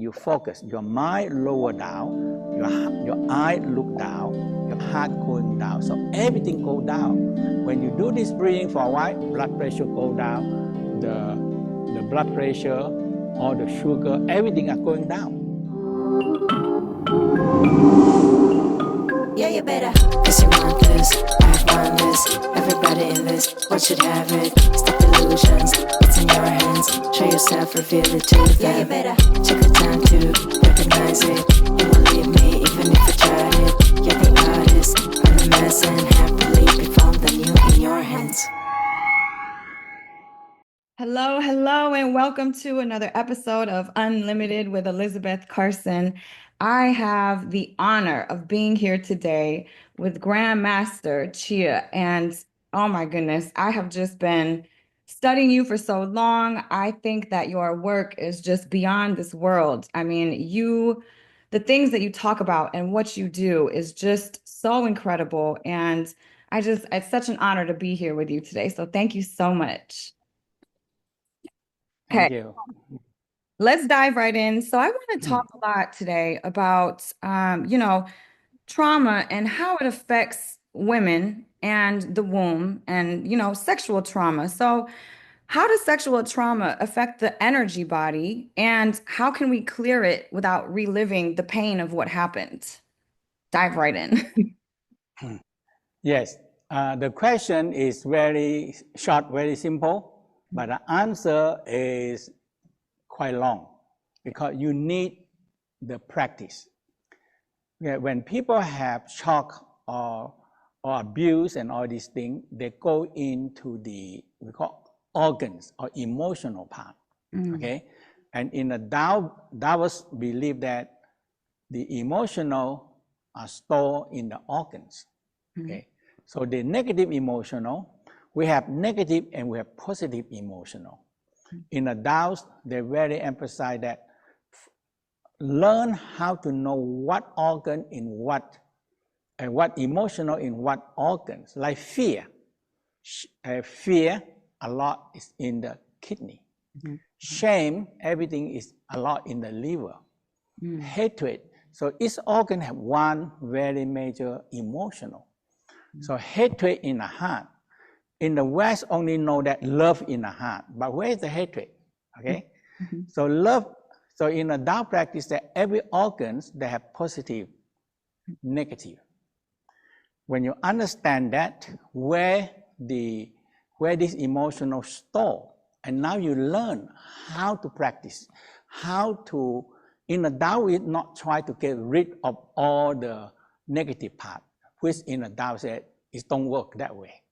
You focus, your mind lower down, your eye look down, your heart going down. So everything go down. When you do this breathing for a while, blood pressure go down, the blood pressure or the sugar, everything are going down. Yeah, you better. Cause you want this, I want this. Everybody in this world should have it. Stop illusions, it's in your hands. Show yourself, reveal it to them. Yeah, you better. Take the time to recognize it. You won't leave me even if I tried it. You're the artist, I'm the mess, and happily be found the new in your hands. Hello, hello, and welcome to another episode of Unlimited with Elisabeth Carson. I have the honor of being here today with Grandmaster Chia. And oh my goodness, I have just been studying you for so long. I think that your work is just beyond this world. I mean, the things that you talk about and what you do is just so incredible. And it's such an honor to be here with you today. So thank you so much. Thank you. Let's dive right in. So I want to talk a lot today about, trauma and how it affects women and the womb and, sexual trauma. So how does sexual trauma affect the energy body, and how can we clear it without reliving the pain of what happened? Dive right in. Yes, the question is very short, very simple, but the answer is quite long because you need the practice. When people have shock or abuse and all these things, they go into we call organs or emotional part. Okay, and in the Taoist believe that the emotional are stored in the organs. Okay, so the negative emotional, we have negative and we have positive emotional. In the Taoist, they very emphasize that learn how to know what organ in what, and what emotional in what organs. Like fear. Fear, a lot is in the kidney. Shame, everything is a lot in the liver. Hatred, so each organ have one very major emotional. So hatred in the heart. In the West, only know that love in the heart, but where is the hatred? Okay, so love. So in the Tao practice, that every organs they have positive, negative. When you understand that, where this emotional store, and now you learn how to practice, how to. In the Tao, we not try to get rid of all the negative part, which in the Tao said it don't work that way.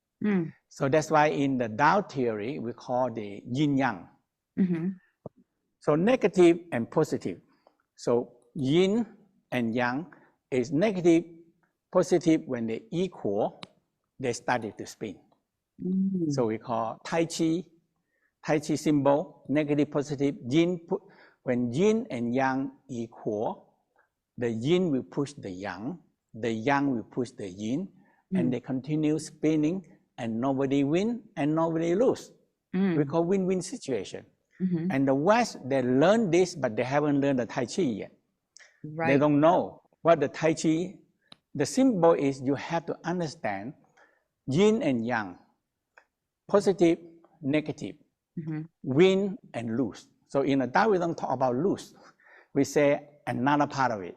So that's why in the Tao theory, we call the yin-yang. So negative and positive. So yin and yang is negative, positive. When they equal, they started to spin. So we call Tai Chi. Tai Chi symbol, negative, positive. Yin, when yin and yang equal, the yin will push the yang will push the yin, and they continue spinning, and nobody win and nobody lose. We call win-win situation. And the West, they learn this, but they haven't learned the Tai Chi yet. Right. They don't know what the Tai Chi, the symbol is. You have to understand yin and yang, positive, negative, win and lose. So in the Tao, we don't talk about lose. We say another part of it.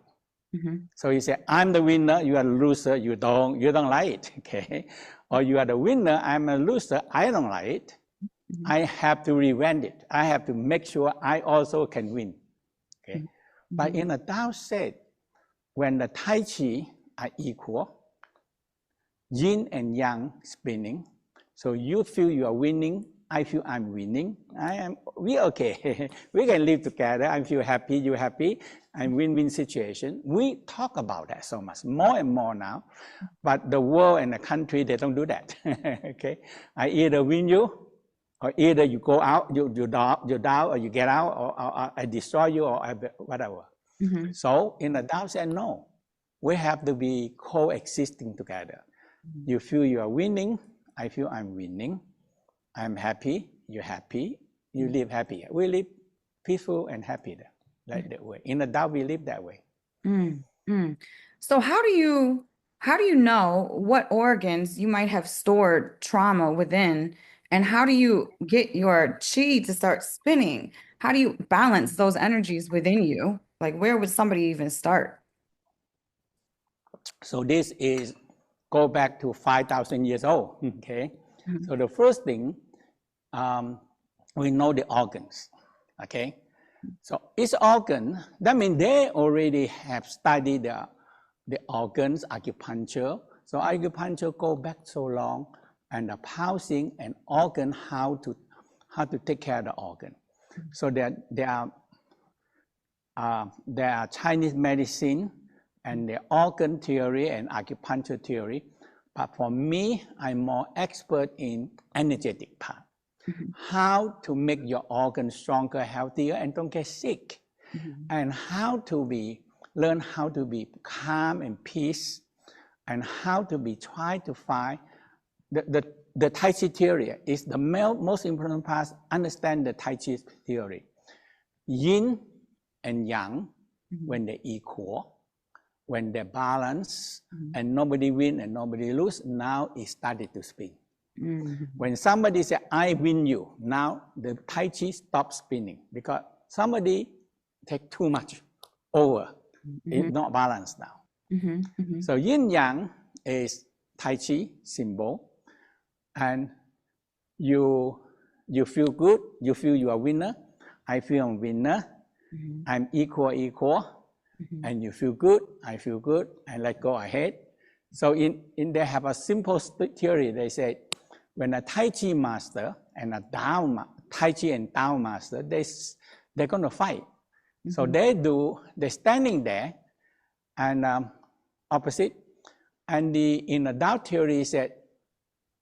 So you say, I'm the winner, you are the loser, you don't like it, okay? Or you are the winner, I'm a loser, I don't like it. I have to revenge it. I have to make sure I also can win, okay? But in the Tao said, when the Tai Chi are equal, yin and yang spinning, so you feel you are winning, I feel I'm winning, we okay. We can live together, I feel happy, you happy, and win-win situation. We talk about that so much, more and more now, but the world and the country, they don't do that, okay? I either win you, or either you go out, you down, or you get out, or I destroy you, or whatever. So in the Tao said, no, we have to be coexisting together. You feel you are winning, I feel I'm winning. I'm happy, you're happy, you live happy. We live peaceful and happy there. like that way. In the Tao, we live that way. So how do you know what organs you might have stored trauma within, and how do you get your chi to start spinning? How do you balance those energies within you? Like, where would somebody even start? So this is go back to 5,000 years old. Okay. So the first thing, we know the organs. Okay. So each organ, that means they already have studied the organs, acupuncture. So acupuncture go back so long, and the pulsing and organ, how to take care of the organ. So there are Chinese medicine and the organ theory and acupuncture theory. But for me, I'm more expert in energetic part. How to make your organs stronger, healthier, and don't get sick. And how to learn how to be calm and peace, and how to try to find the Tai Chi theory is the most important part. Understand the Tai Chi theory. Yin and Yang, when they're equal, when they're balanced, and nobody win and nobody lose, now it started to spin. When somebody says, I win you, now the Tai Chi stops spinning because somebody take too much over. It's not balanced now. So yin-yang is Tai Chi symbol, and you feel good, you feel you are winner, I feel I'm winner, I'm equal, and you feel good, I feel good, and let's go ahead. So they have a simple theory. They say when a Tai Chi master and a Tai Chi and Tao master, they're going to fight. So they're standing there and opposite. And in the Tao theory said,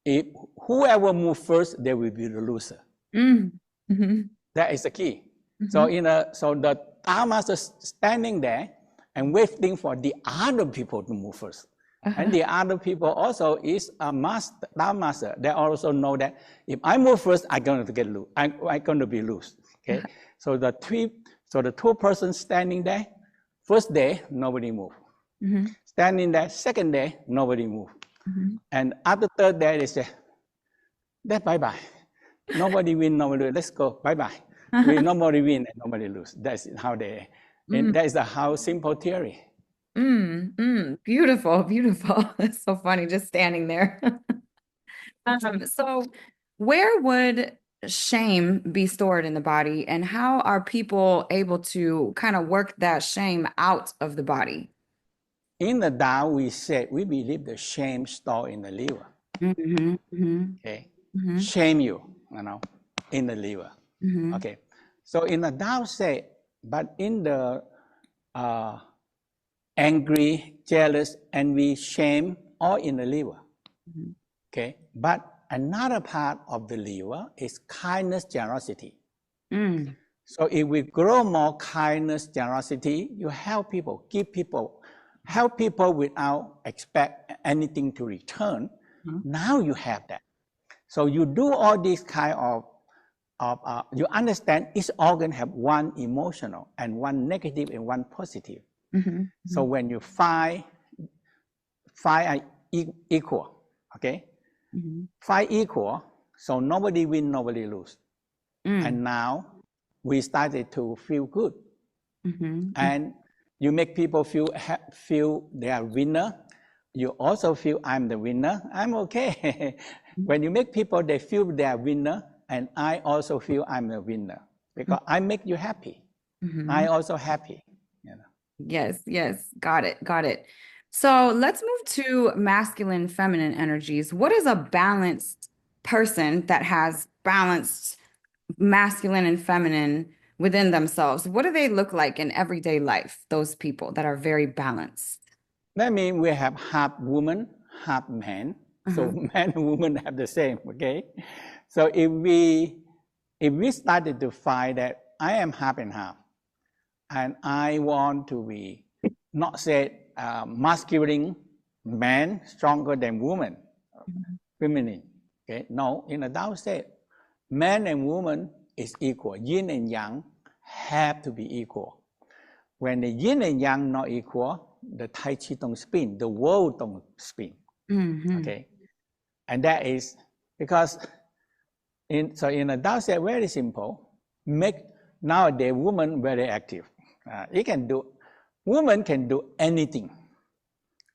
if whoever moves first, they will be the loser. That is the key. So the Tao master standing there and waiting for the other people to move first. And the other people also is a master, Tao master. They also know that if I move first, I'm going to get loose. I'm going to be loose. Okay. So the two persons standing there, first day nobody move. Standing there, second day nobody move. And after third day they say, "That bye bye. Nobody win, nobody lose. Let's go. Bye bye. Nobody win and nobody lose." That's how they. And that is how simple theory. Beautiful, beautiful. It's so funny just standing there. So where would shame be stored in the body, and how are people able to kind of work that shame out of the body? In the Tao, we believe the shame stored in the liver. Okay, shame you in the liver. Okay, so in the Tao say, but in the angry, jealous, envy, shame, all in the liver. Okay, but another part of the liver is kindness, generosity. So if we grow more kindness, generosity, you help people, give people, help people without expect anything to return. Now you have that. So you do all these kind of you understand each organ have one emotional and one negative and one positive. So when you five are equal, okay? 5 equal, so nobody win, nobody lose. And now we started to feel good. And you make people feel they are winner. You also feel I'm the winner. I'm okay. When you make people, they feel they are winner, and I also feel I'm the winner because I make you happy. I also happy. Yes, got it. So let's move to masculine, feminine energies. What is a balanced person that has balanced masculine and feminine within themselves? What do they look like in everyday life, those people that are very balanced? That means we have half woman, half man. So man and woman have the same, okay? So if we started to find that I am half and half, and I want to be not say masculine man stronger than woman, feminine. Okay, no, in the Tao say man and woman is equal. Yin and Yang have to be equal. when the yin and yang not equal, the Tai Chi don't spin, the world don't spin. Okay, and that is because in a Tao say very simple. Make nowadays women very active. Women can do anything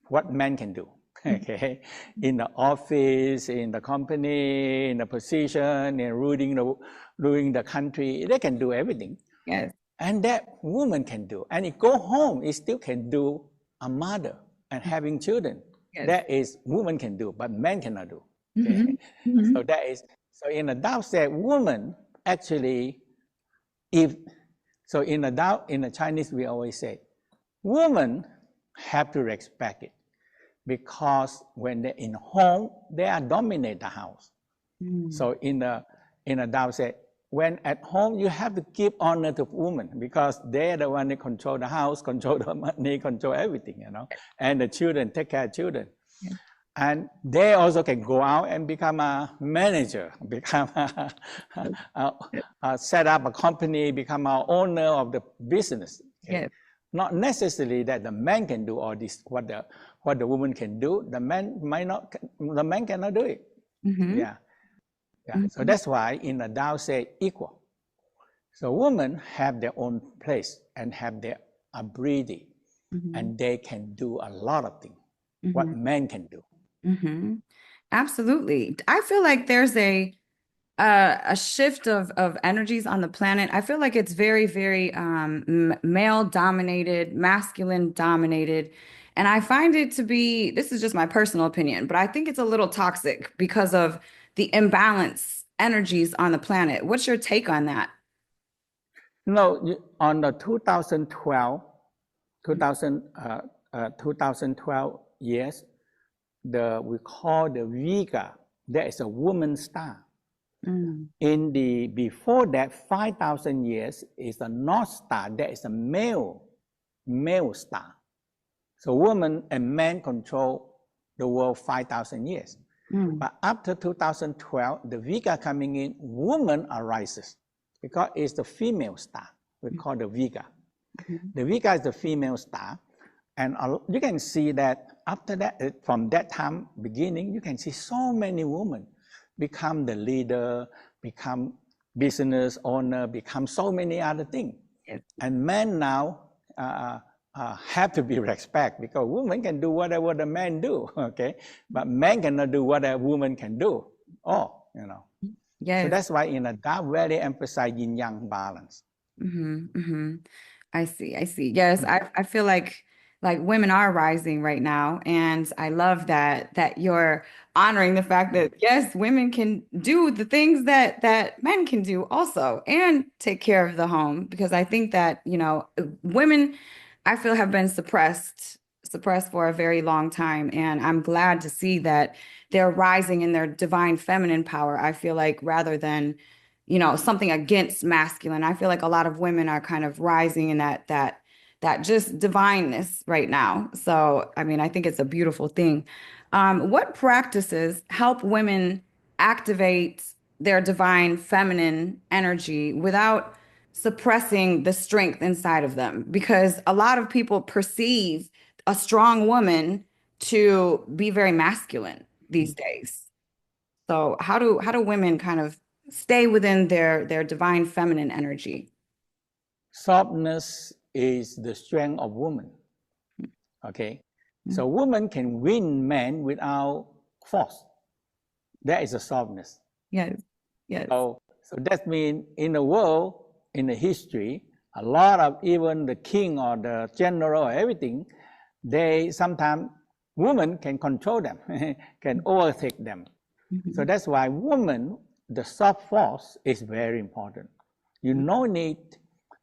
what men can do. Okay, in the office, in the company, in the position, in ruling the country, they can do everything. Yes. And that woman can do. And it go home, it still can do a mother and having children. Yes. That is woman can do, but men cannot do. Okay? So in the Tao said woman actually, in the Tao, in the Chinese we always say, women have to respect it. Because when they're in home, they are dominate the house. So in the Tao say, when at home, you have to give honor to women because they're the one that control the house, control the money, control everything, you know. And the children, take care of children. Yeah. And they also can go out and become a manager, become set up a company, become an owner of the business. Okay? Yeah. Not necessarily that the man can do all this, what the woman can do, the man cannot do it. Yeah. So that's why in the Tao say equal. So women have their own place and have their ability, and they can do a lot of things, what men can do. Absolutely. I feel like there's a shift of energies on the planet. I feel like it's very, very male dominated, masculine dominated. And I find it to be, this is just my personal opinion, but I think it's a little toxic because of the imbalance energies on the planet. What's your take on that? No, on the 2012 years, we call the Vega, there is a woman star. Before that 5,000 years is a North Star, there is a male star. So woman and man control the world 5,000 years. But after 2012, the Vega coming in, woman arises because it's the female star. We call the Vega. The Vega is the female star. And you can see that after that, from that time beginning, you can see so many women become the leader, become business owner, become so many other things. Yes. And men now have to be respected because women can do whatever the men do, okay? But men cannot do what a woman can do. You know. Yes. So that's why in a Tao very emphasize yin-yang balance. I see. Yes, I feel like women are rising right now, and I love that you're honoring the fact that yes, women can do the things that men can do also and take care of the home, because I think that, you know, women, I feel, have been suppressed for a very long time, and I'm glad to see that they're rising in their divine feminine power. I feel like rather than, you know, something against masculine, I feel like a lot of women are kind of rising in that just divineness right now. So, I mean, I think it's a beautiful thing. What practices help women activate their divine feminine energy without suppressing the strength inside of them? Because a lot of people perceive a strong woman to be very masculine these days. So how do women kind of stay within their divine feminine energy? Softness is the strength of woman. Okay, so woman can win men without force. That is a softness. Yes. So that means in the world, in the history, a lot of even the king or the general or everything, they sometimes women can control them, can overtake them. So that's why woman, the soft force is very important. You no need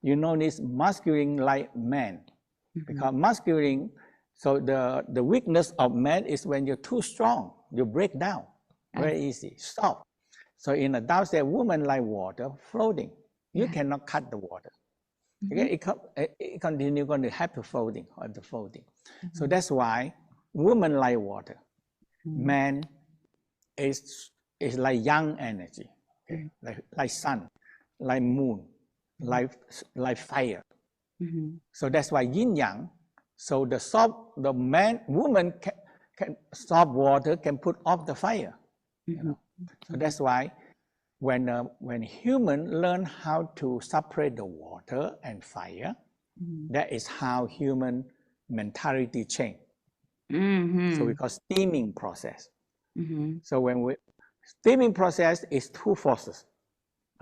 masculine like man, because masculine. So the weakness of man is when you're too strong, you break down very easy, stop. So in the Tao say, woman like water floating. You cannot cut the water. Okay, it continue going to have to floating or the floating. So that's why woman like water, man is like young energy, okay? Like sun, like moon, like fire. So that's why yin-yang. So the woman can soft water can put off the fire. So that's why when human learn how to separate the water and fire, that is how human mentality change. So we call steaming process. So steaming process is two forces.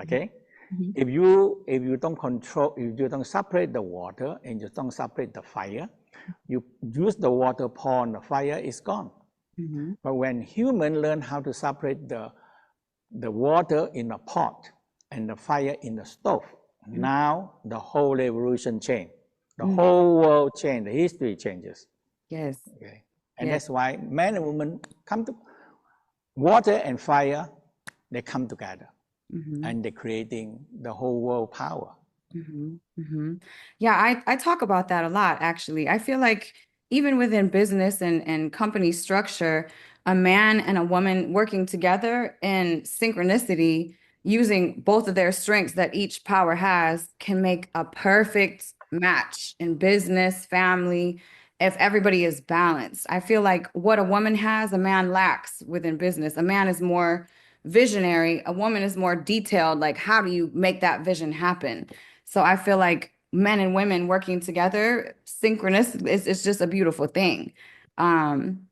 Okay, if you don't control, if you don't separate the water and you don't separate the fire, you use the water pour on the fire, it's gone. But when human learn how to separate the water in a pot and the fire in the stove, now the whole evolution change, the whole world change, the history changes. Yes. Okay, and that's why men and women come to water and fire, they come together. And they're creating the whole world power. Yeah, I talk about that a lot, actually. I feel like even within business and company structure, a man and a woman working together in synchronicity, using both of their strengths that each power has, can make a perfect match in business, family, if everybody is balanced. I feel like what a woman has, a man lacks within business. A man is more visionary, a woman is more detailed, like how do you make that vision happen? So I feel like men and women working together, synchronous, it's just a beautiful thing. When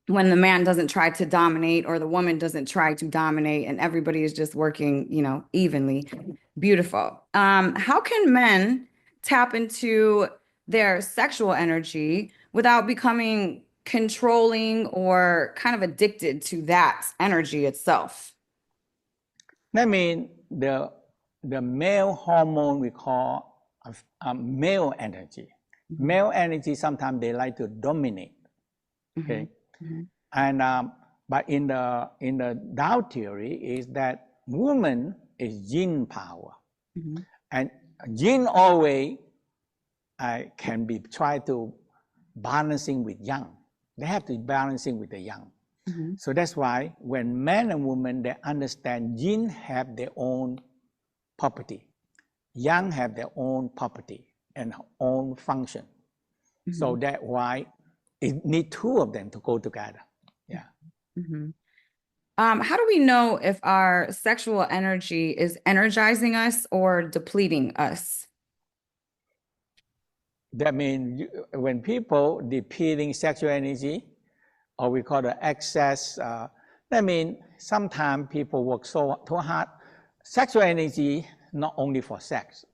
the man doesn't try to dominate or the woman doesn't try to dominate and everybody is just working, evenly. Beautiful. How can men tap into their sexual energy without becoming controlling or kind of addicted to that energy itself? That means the male hormone we call male energy. Male energy, sometimes they like to dominate. Okay, and but in the Tao theory is that woman is yin power, and yin always can be tried to balancing with yang. They have to be balancing with the yang. So that's why when men and women, they understand yin have their own property, yang have their own property and own function. So that's why it need two of them to go together. Yeah. How do we know if our sexual energy is energizing us or depleting us? That means when people depleting sexual energy, or we call the excess, that means sometimes people work too hard. Sexual energy, not only for sex,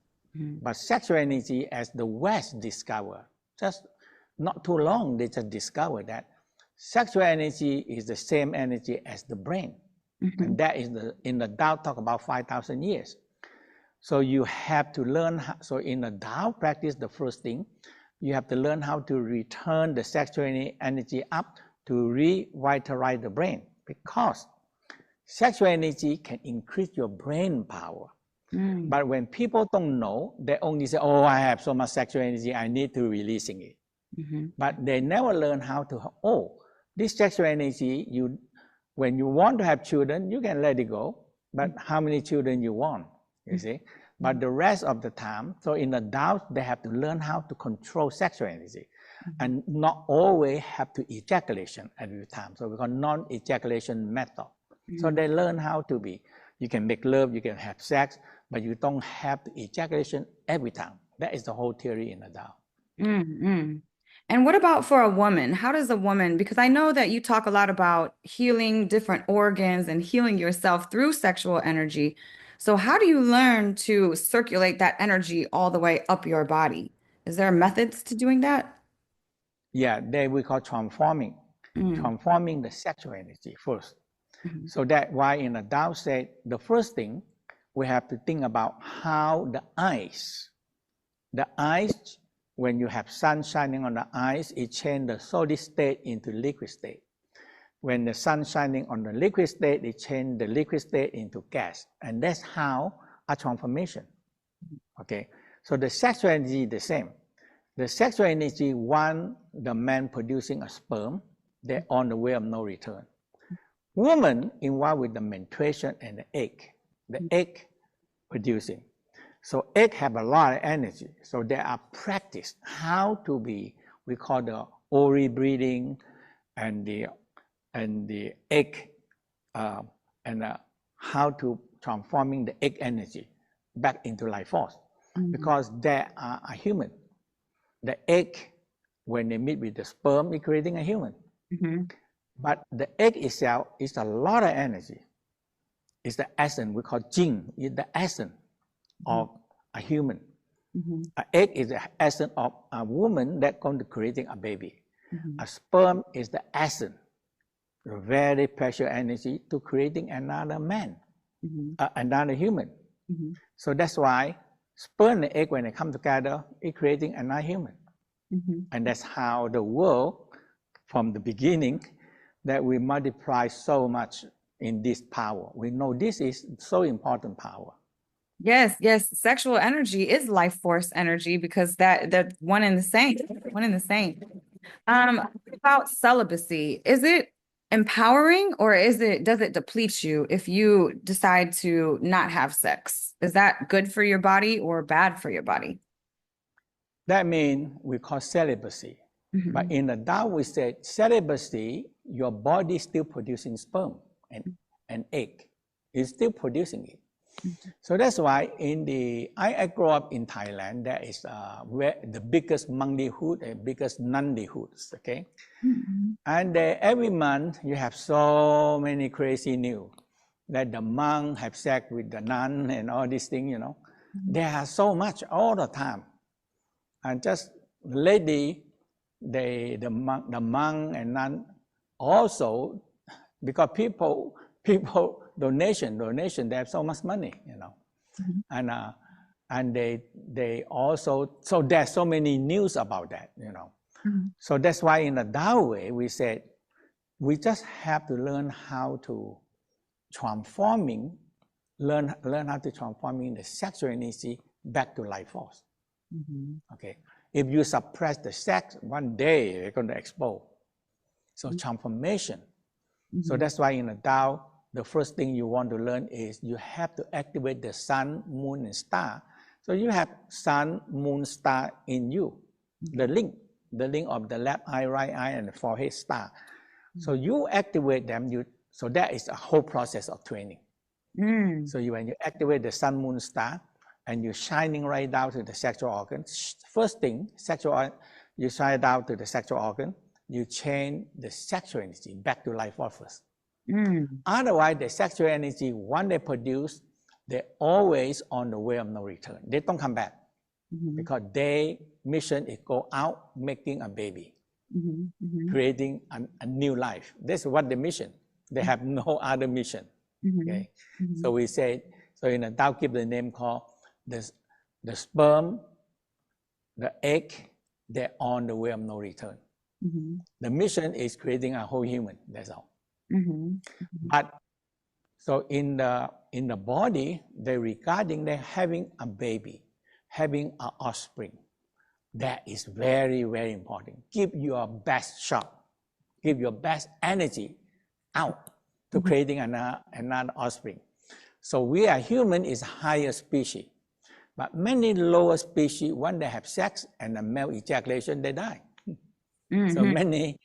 but sexual energy as the West discovered, just not too long, they just discovered that sexual energy is the same energy as the brain. And that is in the Tao talk about 5,000 years. So you have to learn, so in the Tao practice, the first thing, you have to learn how to return the sexual energy up to revitalize the brain, because sexual energy can increase your brain power. But when people don't know, they only say, oh, I have so much sexual energy, I need to releasing it. But they never learn how to, this sexual energy, when you want to have children, you can let it go, but how many children you want, you see? But the rest of the time, so in the Tao, they have to learn how to control sexual energy and not always have to ejaculation every time. So we call non-ejaculation method. So they learn how to be, you can make love, you can have sex, but you don't have the ejaculation every time. That is the whole theory in the Tao. And what about for a woman? How does a woman, because I know that you talk a lot about healing different organs and healing yourself through sexual energy. So how do you learn to circulate that energy all the way up your body? Is there methods to doing that? Yeah, we call transforming the sexual energy first. So that's why in the Tao said, the first thing, we have to think about how the eyes, when you have sun shining on the eyes, it changes the solid state into liquid state. When the sun shining on the liquid state, it changes the liquid state into gas. And that's how a transformation. Okay, so the sexual energy is the same. The sexual energy, one, the man producing a sperm, they're on the way of no return. Woman involved with the menstruation and the egg producing. So egg have a lot of energy. So there are practice how to be, we call the ori breathing and the egg, how to transforming the egg energy back into life force. Because they are a human. The egg, when they meet with the sperm, is creating a human. But the egg itself is a lot of energy. It's the essence, we call yin, is the essence of a human. An egg is the essence of a woman that's going to creating a baby. A sperm is the essence, the very precious energy to creating another man, another human. So that's why sperm and egg, when they come together, is creating another human. And that's how the world, from the beginning, that we multiply so much in this power. We know this is so important power. Yes, yes. Sexual energy is life force energy because they're one and the same. One and the same. About celibacy, is it empowering or does it deplete you if you decide to not have sex? Is that good for your body or bad for your body? That means we call celibacy. But in the Tao, we say celibacy, your body is still producing sperm and egg. It's still producing it. So that's why I grew up in Thailand. There is the biggest monkeyhood and biggest nundyhoods, okay? And every month you have so many crazy news that the monk have sex with the nun and all these things, you know. There are so much all the time. And just lately, the monk and nun also, because people donation, they have so much money, you know. And they also, so there's so many news about that, you know. So that's why in the Tao way, we said, we just have to learn how to learn how to transforming the sexual energy back to life force. Okay. If you suppress the sex, one day you're going to explode. So transformation. So that's why in the Tao, the first thing you want to learn is you have to activate the sun, moon, and star. So you have sun, moon, star in you, the link of the left eye, right eye, and the forehead star. So you activate them. So that is a whole process of training. So when you activate the sun, moon, star, and you're shining right down to the sexual organ, first thing, you shine down to the sexual organ, you change the sexual energy back to life force first. Otherwise, the sexual energy, when they produce, they're always on the way of no return. They don't come back because their mission is go out making a baby, creating a new life. That's what the mission. They have no other mission. Okay, so we say, so in the Tao give the name called the sperm, the egg, they're on the way of no return. The mission is creating a whole human. That's all. But so in the body, they're regarding they're having a baby, having an offspring. That is very, very important. Give your best shot, give your best energy out to creating another offspring. So we are human is higher species, but many lower species, when they have sex and a male ejaculation, they die. So many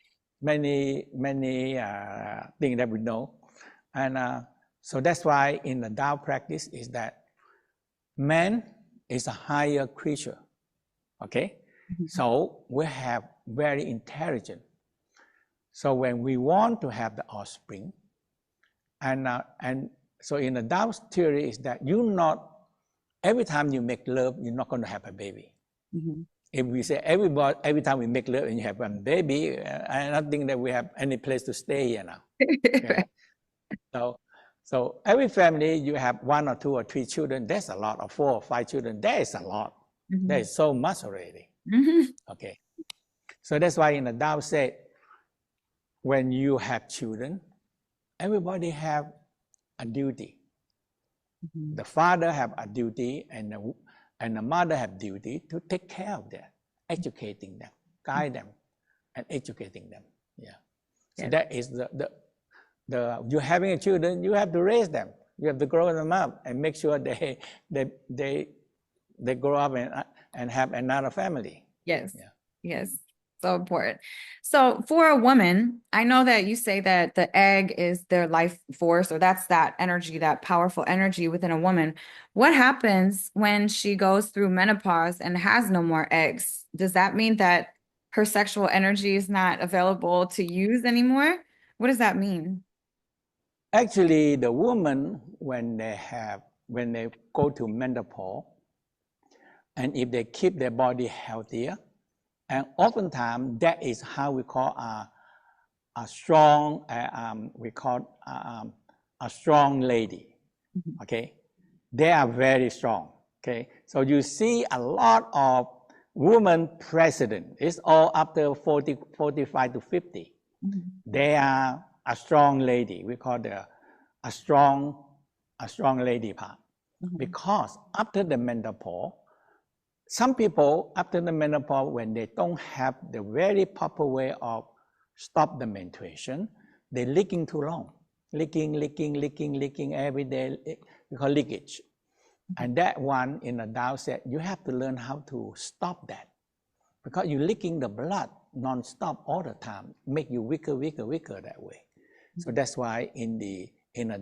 things that we know. And so that's why in the Tao practice is that man is a higher creature, okay? So we have very intelligent. So when we want to have the offspring, and so in the Tao theory is that every time you make love, you're not going to have a baby. If we say every time we make love and you have a baby, I don't think that we have any place to stay here now. Okay? So every family, you have 1 or 2 or 3 children, that's a lot, or 4 or 5 children, that is a lot. That is so much already. Okay. So that's why in the Tao said, when you have children, everybody have a duty. The father have a duty and the mother have duty to take care of them, educating them, guide them, and educating them. Yeah. So that is you're having a children, you have to raise them. You have to grow them up and make sure they they grow up and have another family. Yes. Yeah. Yes. So important. So for a woman, I know that you say that the egg is their life force, or that's that energy, that powerful energy within a woman. What happens when she goes through menopause and has no more eggs? Does that mean that her sexual energy is not available to use anymore? What does that mean? Actually, the woman, when they go to menopause, and if they keep their body healthier, and oftentimes that is how we call a strong, a strong lady. Okay, they are very strong. Okay, so you see a lot of women president. It's all after 40, 45 to 50. They are a strong lady. We call a strong lady part. Because after the menopause, some people after the menopause, when they don't have the very proper way of stop the menstruation, they're leaking too long. Leaking every day. We call leakage. And that one in the Tao said, you have to learn how to stop that. Because you're leaking the blood non-stop all the time, make you weaker that way. So that's why in the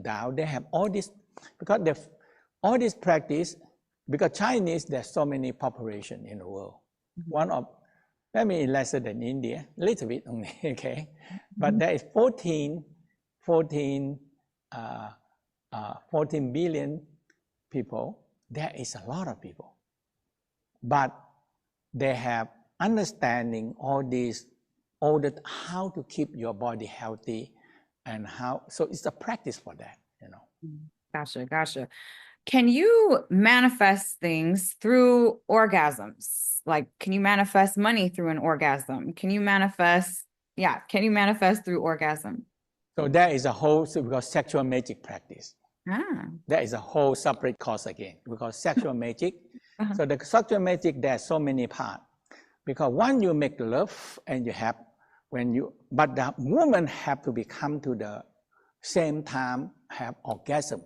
Tao, they have all this, because all this practice, because Chinese, there's so many population in the world. One of, maybe lesser than India, a little bit only, okay? But there is 14 billion people. There is a lot of people. But they have understanding all that how to keep your body healthy and how, so it's a practice for that, you know. Gotcha. Can you manifest things through orgasms? Like, can you manifest money through an orgasm? Can you manifest through orgasm? So there is a whole, so we call sexual magic practice. There is a whole separate course again. We call sexual magic. So the sexual magic, there's so many parts. Because when you make love and you have, but the woman have to become to the same time have orgasm.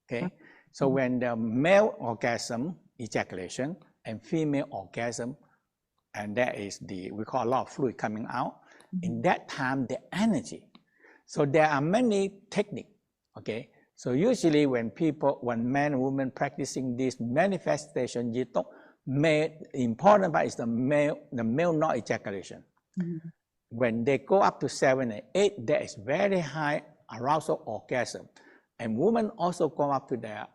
Okay? So when the male orgasm, ejaculation, and female orgasm, and that is we call a lot of fluid coming out, in that time, the energy. So there are many techniques, okay? So usually when men and women practicing this manifestation, important part is the male not ejaculation. When they go up to 7 and 8, there is very high arousal orgasm. And women also go up to their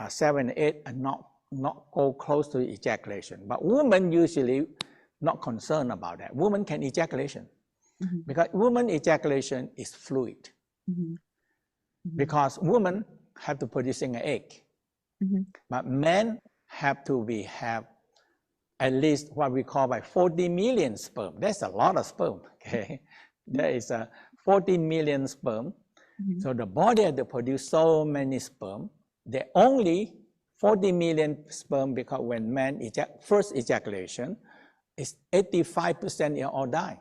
7 and 8 and not go close to ejaculation. But women usually not concerned about that. Women can ejaculation. Because woman ejaculation is fluid. Because women have to producing an egg. But men have to have at least what we call by 40 million sperm. That's a lot of sperm. Okay, there is a 40 million sperm. So the body has to produce so many sperm. There only 40 million sperm because when men first ejaculation, is 85% in all die.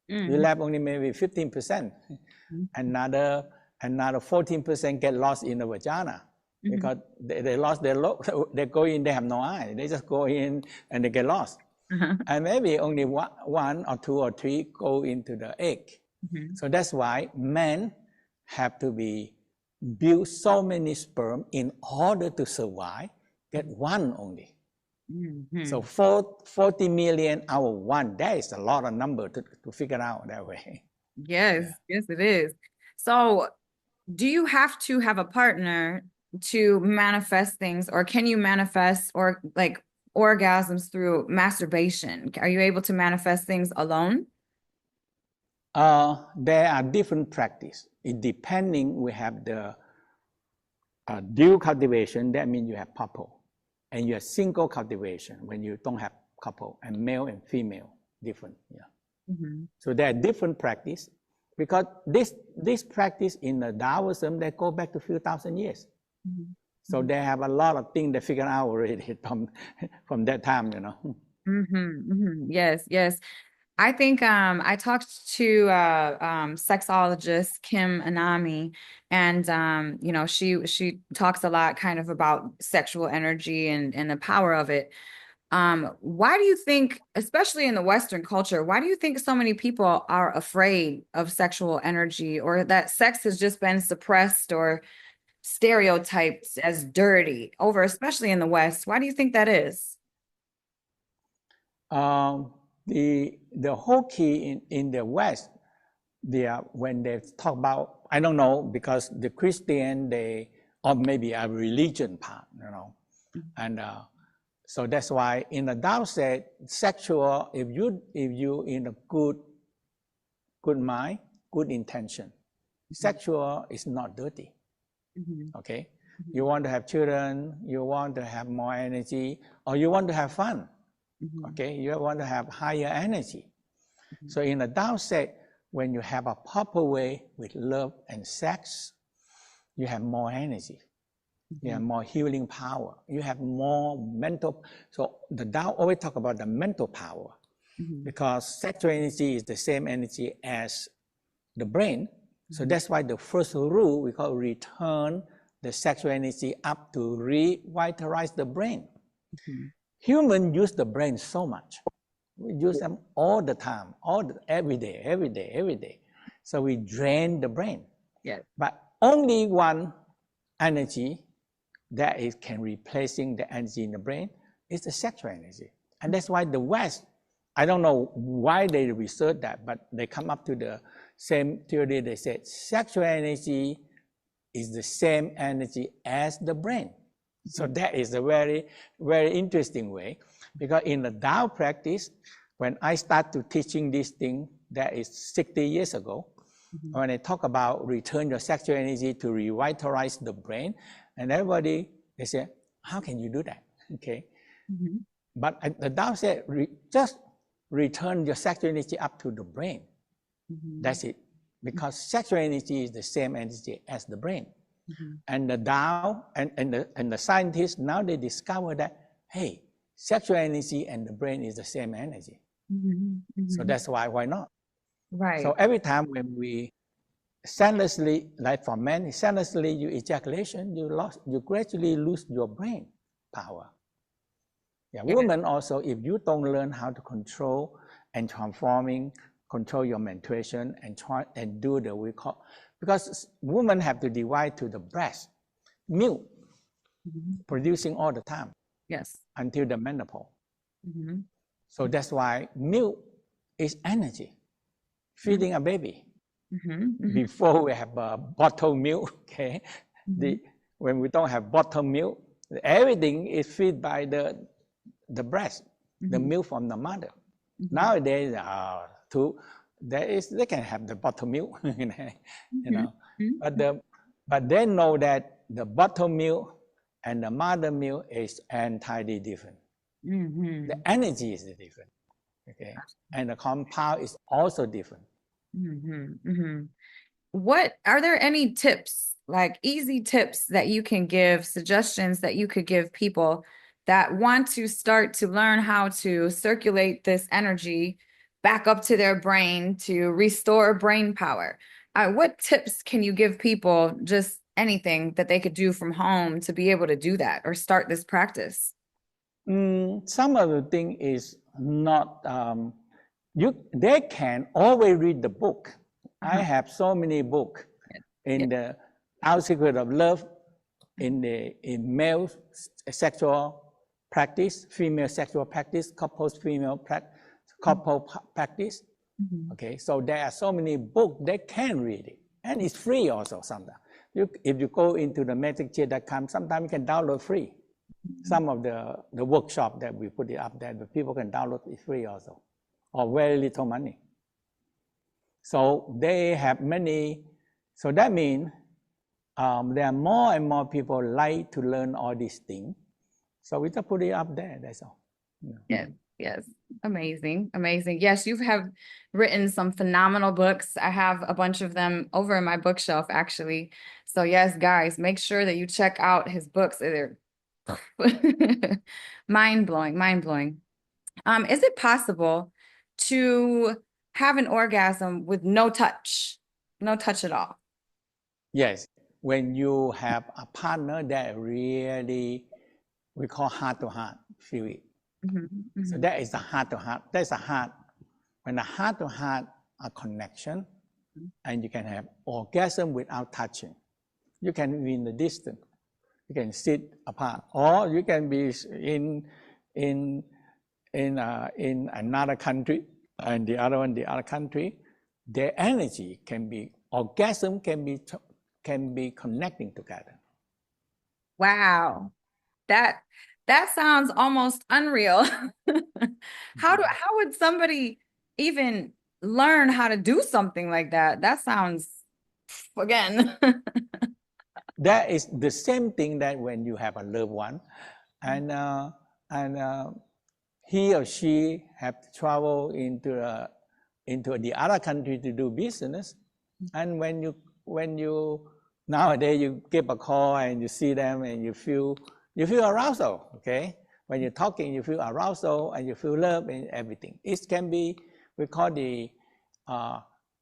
You left only maybe 15%. Another 14% get lost in the vagina. Because they lost they go in, they have no eye. They just go in and they get lost. And maybe only one or two or three go into the egg. So that's why men have to build so many sperm in order to survive, get one only. So 40 million out of one, that is a lot of number to figure out that way. Yes, yes, it is. So do you have to have a partner to manifest things, or can you manifest or like orgasms through masturbation? Are you able to manifest things alone? There are different practice. It depending, we have the dual cultivation, that means you have couple. And you have single cultivation when you don't have couple, and male and female, different. So there are different practice. Because this practice in the Taoism, they go back to a few thousand years. So they have a lot of things they figure out already from that time, you know. Yes. I think I talked to sexologist Kim Anami, and she talks a lot kind of about sexual energy and the power of it. Why do you think, especially in the Western culture, why do you think so many people are afraid of sexual energy, or that sex has just been suppressed or stereotyped as dirty over, especially in the West? Why do you think that is? The whole key in the West, when they talk about, I don't know, because the Christian, they, or maybe a religion part, and so that's why in the Tao said sexual, if you in a good mind, good intention, sexual is not dirty. Okay, you want to have children, you want to have more energy, or you want to have fun. Okay, you want to have higher energy. So in the Tao said, when you have a proper way with love and sex, you have more energy. You have more healing power. You have more mental. So the Tao always talk about the mental power, because sexual energy is the same energy as the brain. So that's why the first rule we call return the sexual energy up to revitalize the brain. Humans use the brain so much. We use them all the time, every day. So we drain the brain. Yeah. But only one energy that is can replacing the energy in the brain is the sexual energy. And that's why the West, I don't know why they research that, but they come up to the same theory. They said sexual energy is the same energy as the brain. So that is a very, very interesting way, because in the Tao practice, when I start to teaching this thing, that is 60 years ago, when I talk about return your sexual energy to revitalize the brain, and everybody, they say, how can you do that? Okay. But the Tao said, just return your sexual energy up to the brain. That's it. Because sexual energy is the same energy as the brain. And the Tao and the scientists, now they discover that, hey, sexual energy and the brain is the same energy. So that's why not? Right. So every time when we senselessly, like for men, senselessly you ejaculation, you gradually lose your brain power. Yeah, women also, if you don't learn how to control and control your menstruation and try and do the we call, because women have to divide to the breast, milk, producing all the time. Yes. Until the menopause. So that's why milk is energy, feeding a baby. Before we have bottled milk, okay, when we don't have bottled milk, everything is fed by the breast, the milk from the mother. Nowadays, they can have the bottled milk, but they know that the bottled milk and the mother milk is entirely different. The energy is different, okay, and the compound is also different. What are there any tips, like easy tips that you can give, suggestions that you could give people that want to start to learn how to circulate this energy back up to their brain to restore brain power? What tips can you give people, just anything that they could do from home to be able to do that or start this practice? Some of the thing is not, they can always read the book. I have so many books in the Tao Secret of Love, in male sexual practice, female sexual practice, couple practice. Okay, so there are so many books they can read it, and it's free also sometimes. If you go into the mantakchia.com, sometimes you can download free. Some of the workshop that we put it up there, the people can download it free also, or very little money. So they have many, so that means there are more and more people like to learn all these things. So we just put it up there, that's all. Yes. Amazing. Yes, you have written some phenomenal books. I have a bunch of them over in my bookshelf, actually. So yes, guys, make sure that you check out his books. They're mind blowing. Is it possible to have an orgasm with no touch at all? Yes, when you have a partner that really, we call heart to heart, feel it. So that is the heart to heart. That's the heart. When the heart to heart are connection, and you can have orgasm without touching. You can be in the distance. You can sit apart, or you can be in another country, and the other one the other country. Their energy can be orgasm can be connecting together. Wow, that sounds almost unreal. How would somebody even learn how to do something like that? That sounds, again. That is the same thing that when you have a loved one, and he or she have to travel into the other country to do business, and when you nowadays you give a call and you see them and you feel arousal. Okay, when you're talking, you feel arousal and you feel love and everything. It can be, we call the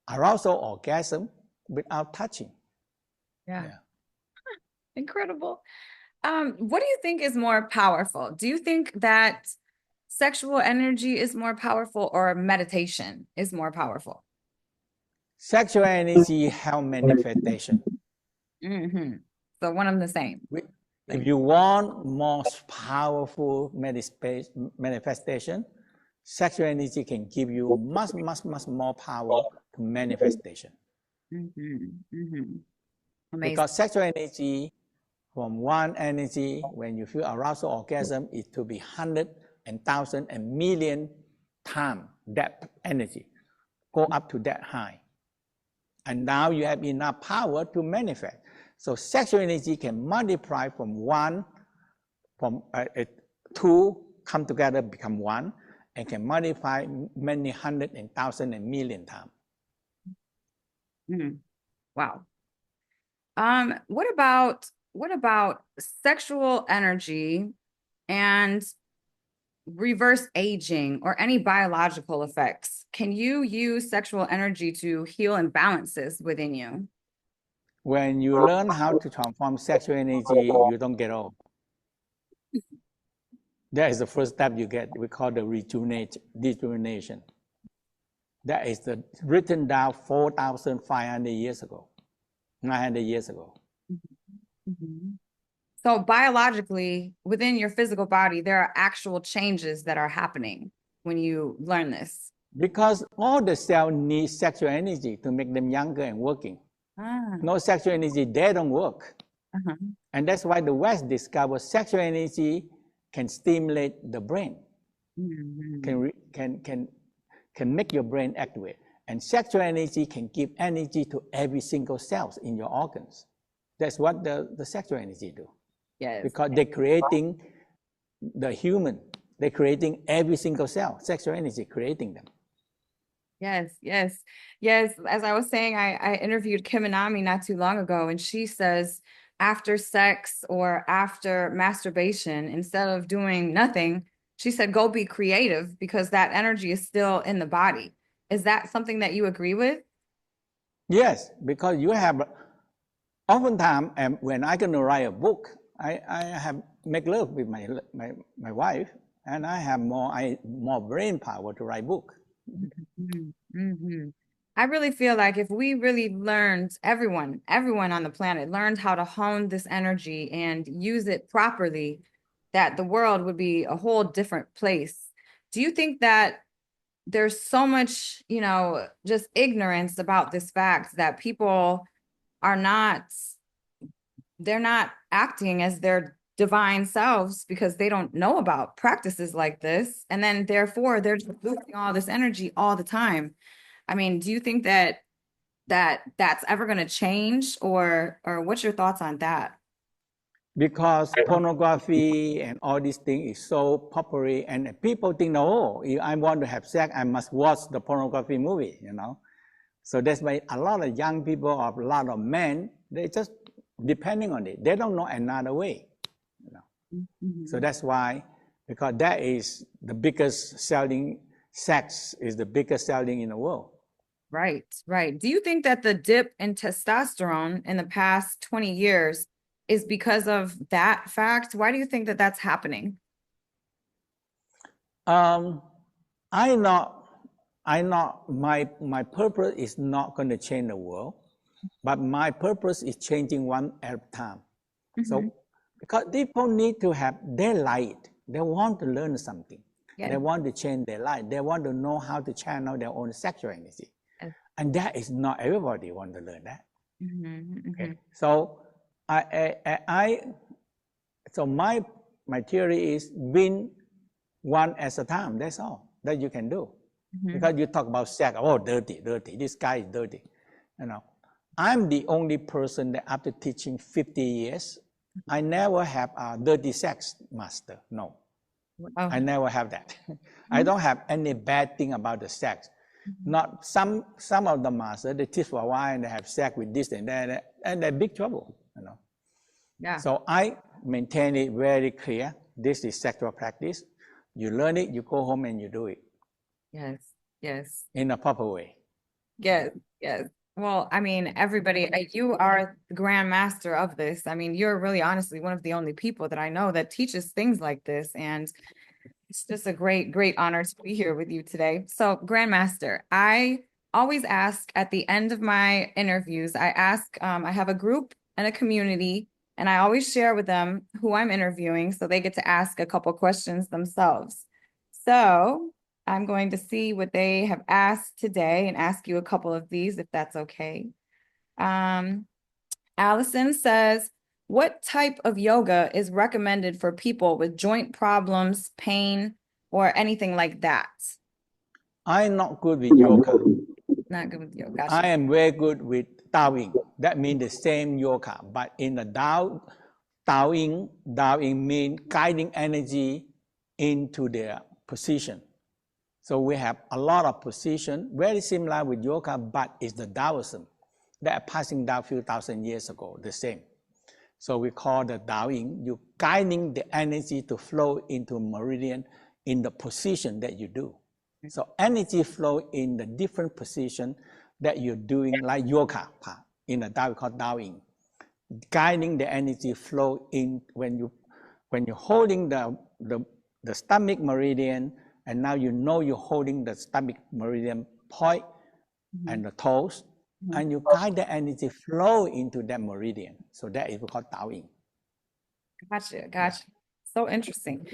arousal orgasm without touching. Yeah. Incredible. What do you think is more powerful? Do you think that sexual energy is more powerful or meditation is more powerful? Sexual energy help manifestation. So one of the same. If you want more powerful manifestation, sexual energy can give you much more power to manifestation. Amazing. Because sexual energy, from one energy, when you feel arousal orgasm, is to be 100 and 1,000 and million times that energy, go up to that high. And now you have enough power to manifest. So sexual energy can multiply from two come together, become one, and can multiply many hundred and thousand and million times. Wow. What about sexual energy and reverse aging or any biological effects? Can you use sexual energy to heal imbalances within you? When you learn how to transform sexual energy, you don't get old. That is the first step you get. We call the rejuvenation. That is written down 4,500 years ago, 900 years ago. So biologically, within your physical body, there are actual changes that are happening when you learn this. Because all the cells need sexual energy to make them younger and working. No sexual energy, they don't work. And that's why the West discovered sexual energy can stimulate the brain, can make your brain activate. And sexual energy can give energy to every single cell in your organs. That's what the sexual energy do. Yes. Because they're creating the human, they're creating every single cell, sexual energy, creating them. Yes. As I was saying, I interviewed Kim Anami not too long ago, and she says after sex or after masturbation, instead of doing nothing, she said, go be creative because that energy is still in the body. Is that something that you agree with? Yes, because you have, oftentimes when I'm going to write a book, I have make love with my wife, and I have more brain power to write book. I really feel like if we really learned, everyone on the planet learned how to hone this energy and use it properly, that the world would be a whole different place. Do you think that there's so much, just ignorance about this fact that people are they're not acting as their divine selves because they don't know about practices like this, and then therefore they're just losing all this energy all the time? I mean, do you think that that's ever going to change, or what's your thoughts on that? Because pornography and all these things is so popular, and people think, oh, if I want to have sex, I must watch the pornography movie, So that's why a lot of young people, or a lot of men, they just depending on it. They don't know another way, So that's why, because that is the biggest selling sex is the biggest selling in the world. Right, right. Do you think that the dip in testosterone in the past 20 years is because of that fact? Why do you think that that's happening? I not my purpose is not going to change the world, but my purpose is changing one at a time. So because people need to have their light, they want to learn something. They want to change their life. They want to know how to channel their own sexual energy. And that is not everybody want to learn that. Okay. So so my theory is win one at a time. That's all that you can do. Because you talk about sex, oh, dirty. This guy is dirty. You know, I'm the only person that after teaching 50 years, I never have a dirty sex master. No, I never have that. I don't have any bad thing about the sex. Not some of the masters, they teach for a while and they have sex with this and that, and they're big trouble, you know. Yeah. So I maintain it very clear. This is sexual practice. You learn it, you go home and you do it. Yes, yes. In a proper way. Yes, yes. Well, I mean, everybody, you are the grandmaster of this. I mean, you're really honestly one of the only people that I know that teaches things like this. And it's just a great, great honor to be here with you today. So, Grandmaster, I always ask at the end of my interviews, I have a group and a community, and I always share with them who I'm interviewing so they get to ask a couple questions themselves. So I'm going to see what they have asked today and ask you a couple of these, if that's okay. Allison says, what type of yoga is recommended for people with joint problems, pain, or anything like that? I'm not good with yoga. Not good with yoga. Gotcha. I am very good with Taoism. That means the same yoga, but in the Taoism means guiding energy into their position. So we have a lot of position, very similar with yoga, but it's the Taoism that are passing down a few thousand years ago, the same. So we call the Taoism, you guiding the energy to flow into meridian in the position that you do. So energy flow in the different position that you're doing, like yoga part. In the Tao, we call Taoism. Guiding the energy flow in when you're holding the stomach meridian, and now you know you're holding the stomach meridian point and the toes, and you guide the energy flow into that meridian. So that is called Taoism. Gotcha. So interesting.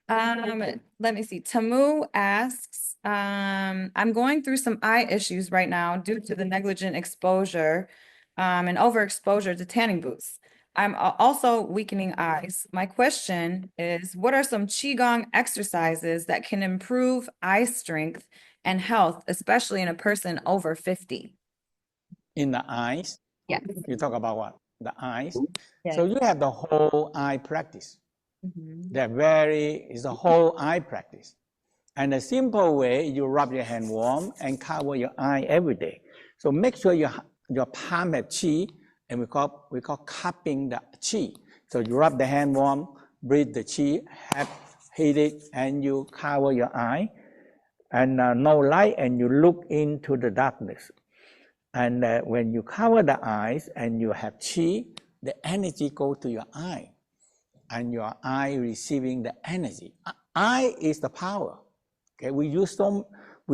Let me see. Tamu asks, I'm going through some eye issues right now due to the negligent exposure and overexposure to tanning booths. I'm also weakening eyes. My question is, what are some Qigong exercises that can improve eye strength and health, especially in a person over 50? In the eyes? Yes. You talk about what? The eyes? Yes. So you have the whole eye practice. It's a whole eye practice. And a simple way, you rub your hand warm and cover your eye every day. So make sure your palm has qi, and we call cupping the qi. So you rub the hand warm, breathe the qi, heat it, and you cover your eye. And no light, and you look into the darkness. And when you cover the eyes and you have qi, the energy goes to your eye. And your eye receiving the energy. Eye is the power. Okay, we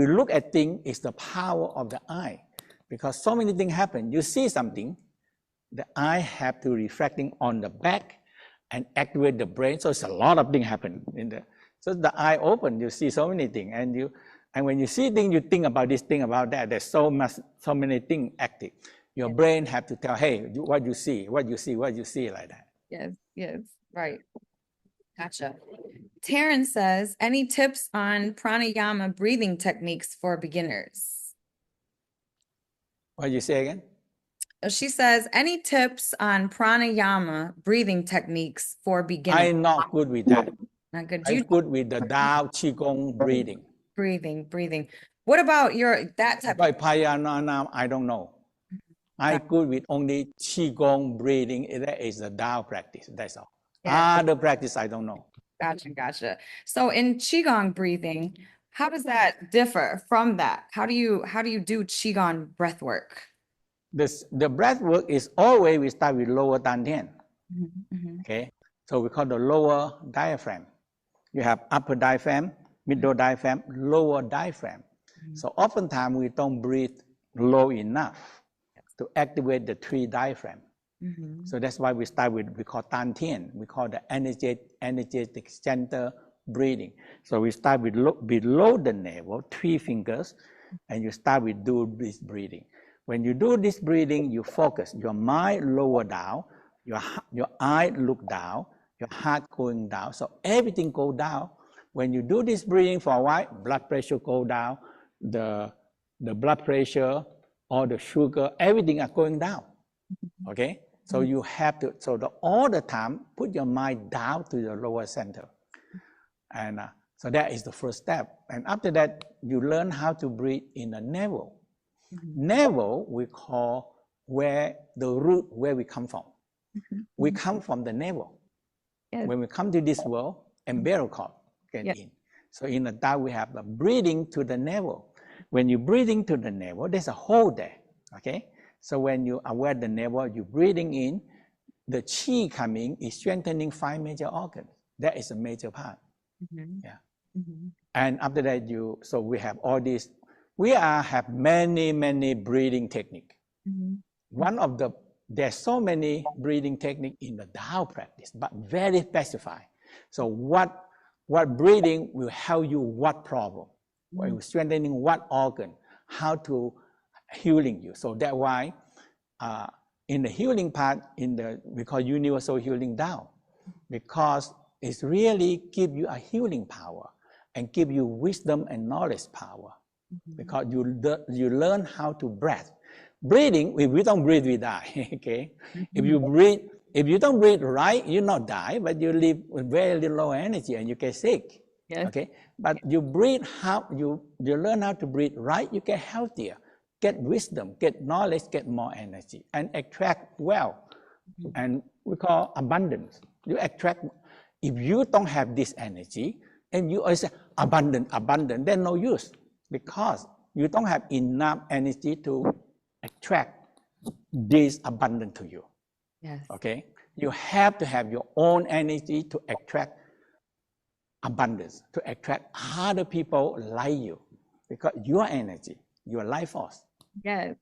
look at things, it's the power of the eye. Because so many things happen. You see something, the eye have to reflecting on the back and activate the brain. So it's a lot of things happen so the eye open, you see so many things, and when you see things, you think about this, think about that. There's so many things active. Your brain have to tell, hey, what you see, like that. Yes. Right. Gotcha. Taryn says, any tips on pranayama breathing techniques for beginners? What you say again? She says, any tips on pranayama breathing techniques for beginners? I'm not good with that. Not good. I'm good with the Tao Qigong breathing. Breathing. What about that type of pranayama? I don't know. I'm good with only Qigong breathing. That is the Tao practice. That's all. Other practice, I don't know. Gotcha. So in Qigong breathing, How does that differ from that? How do you do Qigong breath work? The breath work is always we start with lower dantian. Okay, so we call the lower diaphragm. You have upper diaphragm, middle diaphragm, lower diaphragm. So oftentimes we don't breathe low enough to activate the three diaphragm. So that's why we start with, we call dantian. We call the energetic center breathing. So we start with below the navel, 3 fingers, and you start with do this breathing. When you do this breathing, you focus. Your mind lower down, your eye look down, your heart going down. So everything go down. When you do this breathing for a while, blood pressure go down, the blood pressure or the sugar, everything are going down. Okay? So you have to, all the time, put your mind down to the lower center. And so that is the first step. And after that, you learn how to breathe in the navel. Navel, we call where the root, where we come from. We come from the navel. When we come to this world, umbilical cord get in. So in the Tao, we have the breathing to the navel. When you breathing to the navel, there's a hole there. Okay? So when you aware the navel, you're breathing in, the Qi coming is strengthening 5 major organs. That is a major part. And after that, so we have all these, we have many breathing techniques. One of there's so many breathing techniques in the Tao practice, but very specified. So what breathing will help you what problem, strengthening what organ, how to healing you. So that's why in the healing part, we call universal healing Tao, because it's really give you a healing power and give you wisdom and knowledge power, because you learn how to breathe. Breathing, if we don't breathe, we die. Okay, if you don't breathe right, you not die, but you live with very low energy and you get sick. Okay, but you breathe you learn how to breathe right, you get healthier, get wisdom, get knowledge, get more energy, and attract wealth. And we call abundance. You attract. If you don't have this energy and you always say abundant, then no use, because you don't have enough energy to attract this abundance to you. Okay? You have to have your own energy to attract abundance, to attract other people like you, because your energy, your life force. Yes.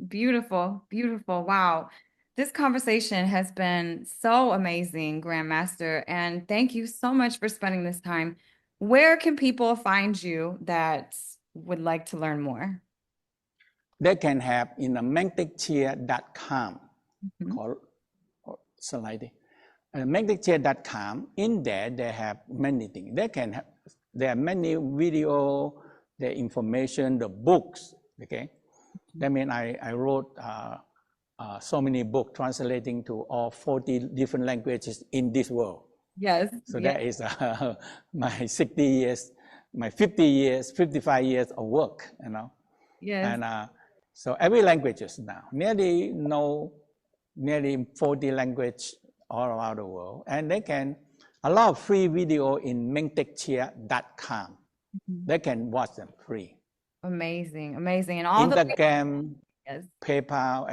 Beautiful. Wow. This conversation has been so amazing, Grandmaster, and thank you so much for spending this time. Where can people find you that would like to learn more? They can have in the mantakchia.com, called slightly. mantakchia.com, in there they have many things. There are many video, the information, the books. Okay, that means I wrote so many books translating to all 40 different languages in this world. So that is my 60 years, my 50 years, 55 years of work, you know. And so every languages now, nearly 40 languages all around the world. And they can, a lot of free video in mantakchia.com. They can watch them free. Amazing. And all Instagram, PayPal,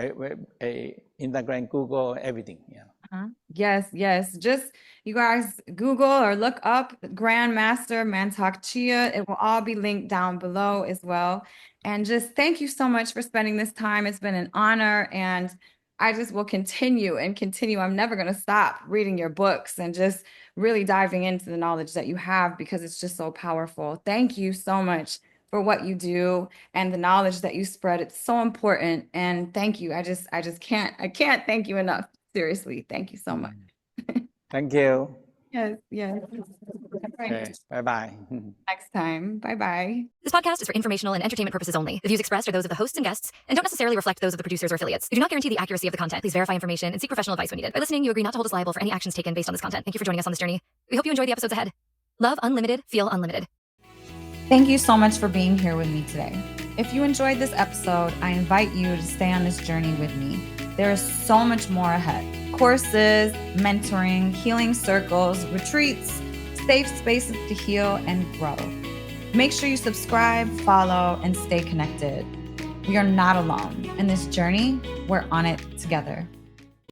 Instagram, Google, everything. Yes. Just you guys Google or look up Grandmaster Mantak Chia. It will all be linked down below as well. And just thank you so much for spending this time. It's been an honor, and I just will continue. I'm never going to stop reading your books and just really diving into the knowledge that you have, because it's just so powerful. Thank you so much for what you do and the knowledge that you spread. It's so important. And thank you. I can't thank you enough. Seriously. Thank you so much. Thank you. Yes. Okay, bye-bye. Next time. Bye-bye. This podcast is for informational and entertainment purposes only. The views expressed are those of the hosts and guests and don't necessarily reflect those of the producers or affiliates. We do not guarantee the accuracy of the content. Please verify information and seek professional advice when needed. By listening, you agree not to hold us liable for any actions taken based on this content. Thank you for joining us on this journey. We hope you enjoy the episodes ahead. Love unlimited, feel unlimited. Thank you so much for being here with me today. If you enjoyed this episode, I invite you to stay on this journey with me. There is so much more ahead. Courses, mentoring, healing circles, retreats, safe spaces to heal and grow. Make sure you subscribe, follow, and stay connected. We are not alone. In this journey, we're on it together.